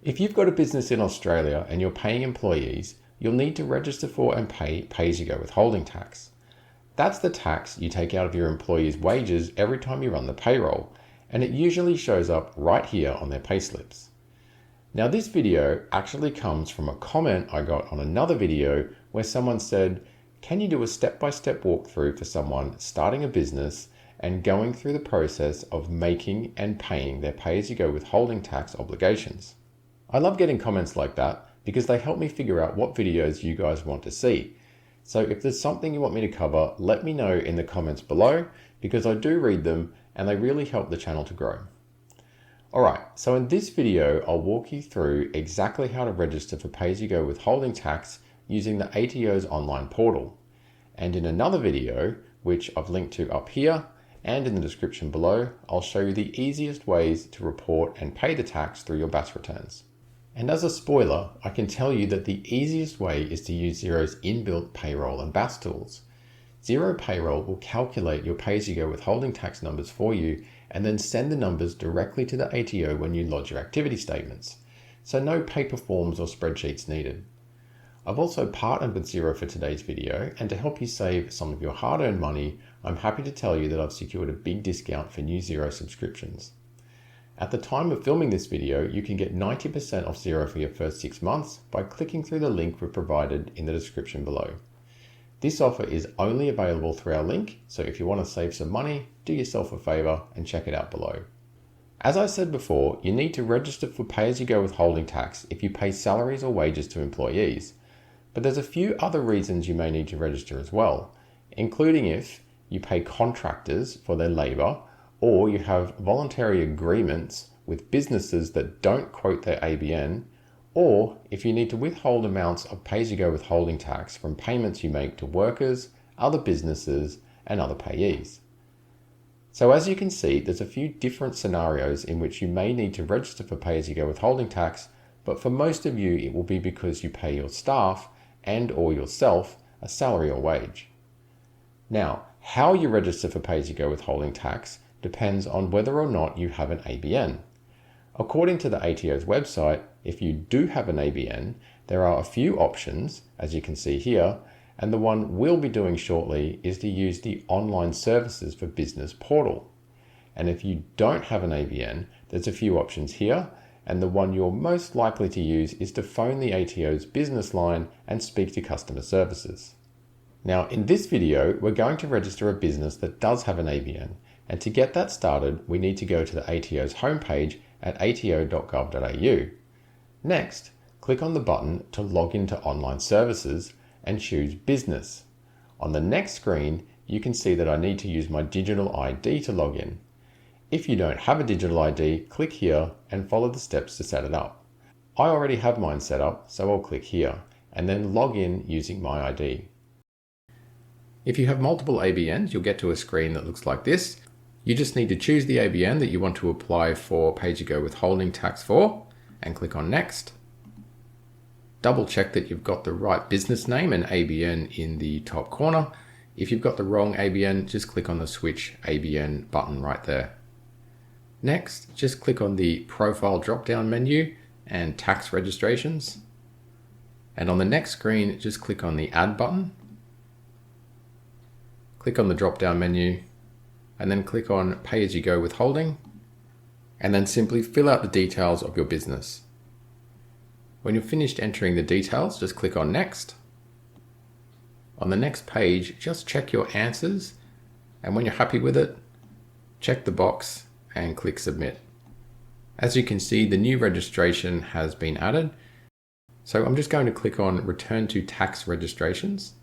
If you've got a business in Australia and you're paying employees, you'll need to register for and pay pay-as-you-go withholding tax. That's the tax you take out of your employees' wages every time you run the payroll, and it usually shows up right here on their payslips. Now this video actually comes from a comment I got on another video where someone said, can you do a step-by-step walkthrough for someone starting a business and going through the process of making and paying their pay-as-you-go withholding tax obligations? I love getting comments like that because they help me figure out what videos you guys want to see. So if there's something you want me to cover, let me know in the comments below because I do read them and they really help the channel to grow. Alright, so in this video, I'll walk you through exactly how to register for pay-as-you-go withholding tax using the ATO's online portal. And in another video, which I've linked to up here and in the description below, I'll show you the easiest ways to report and pay the tax through your BAS returns. And as a spoiler, I can tell you that the easiest way is to use Xero's inbuilt payroll and BAS tools. Xero Payroll will calculate your pay-as-you-go withholding tax numbers for you and then send the numbers directly to the ATO when you lodge your activity statements. So no paper forms or spreadsheets needed. I've also partnered with Xero for today's video, and to help you save some of your hard-earned money, I'm happy to tell you that I've secured a big discount for new Xero subscriptions. At the time of filming this video, you can get 90% off Xero for your first 6 months by clicking through the link we've provided in the description below. This offer is only available through our link, so if you want to save some money, do yourself a favor and check it out below. As I said before, you need to register for pay-as-you-go withholding tax if you pay salaries or wages to employees. But there's a few other reasons you may need to register as well, including if you pay contractors for their labor, or you have voluntary agreements with businesses that don't quote their ABN, or if you need to withhold amounts of pay-as-you-go withholding tax from payments you make to workers, other businesses, and other payees. So as you can see, there's a few different scenarios in which you may need to register for pay-as-you-go withholding tax, but for most of you, it will be because you pay your staff and or yourself a salary or wage. Now, how you register for pay-as-you-go withholding tax depends on whether or not you have an ABN. According to the ATO's website, if you do have an ABN, there are a few options, as you can see here, and the one we'll be doing shortly is to use the Online Services for Business portal. And if you don't have an ABN, there's a few options here, and the one you're most likely to use is to phone the ATO's business line and speak to customer services. Now, in this video, we're going to register a business that does have an ABN, and to get that started, we need to go to the ATO's homepage at ato.gov.au. Next, click on the button to log into Online Services and choose Business. On the next screen, you can see that I need to use my digital ID to log in. If you don't have a digital ID, click here and follow the steps to set it up. I already have mine set up, so I'll click here and then log in using my ID. If you have multiple ABNs, you'll get to a screen that looks like this. You just need to choose the ABN that you want to apply for pay-as-you-go withholding tax for and click on Next. Double check that you've got the right business name and ABN in the top corner. If you've got the wrong ABN, just click on the Switch ABN button right there. Next, just click on the Profile drop-down menu and Tax Registrations. And on the next screen, just click on the Add button. Click on the drop-down menu and then click on Pay-as-you-go withholding, and then simply fill out the details of your business. When you're finished entering the details, just click on Next. On the next page, just check your answers, and when you're happy with it, check the box and click Submit. As you can see, the new registration has been added, so I'm just going to click on Return to Tax Registrations.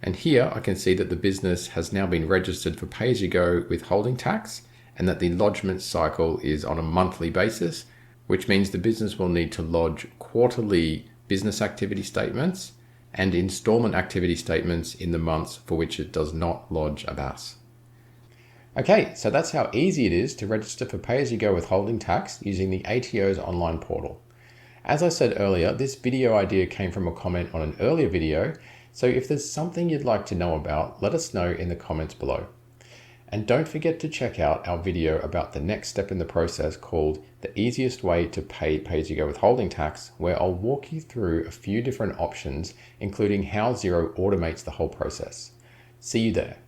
And here I can see that the business has now been registered for pay-as-you-go withholding tax and that the lodgement cycle is on a monthly basis, which means the business will need to lodge quarterly business activity statements and installment activity statements in the months for which it does not lodge a BAS. Okay, so that's how easy it is to register for pay-as-you-go withholding tax using the ATO's online portal. As I said earlier, this video idea came from a comment on an earlier video, so if there's something you'd like to know about, let us know in the comments below. And don't forget to check out our video about the next step in the process called The Easiest Way to Pay Pay-As-You-Go Withholding Tax, where I'll walk you through a few different options, including how Xero automates the whole process. See you there.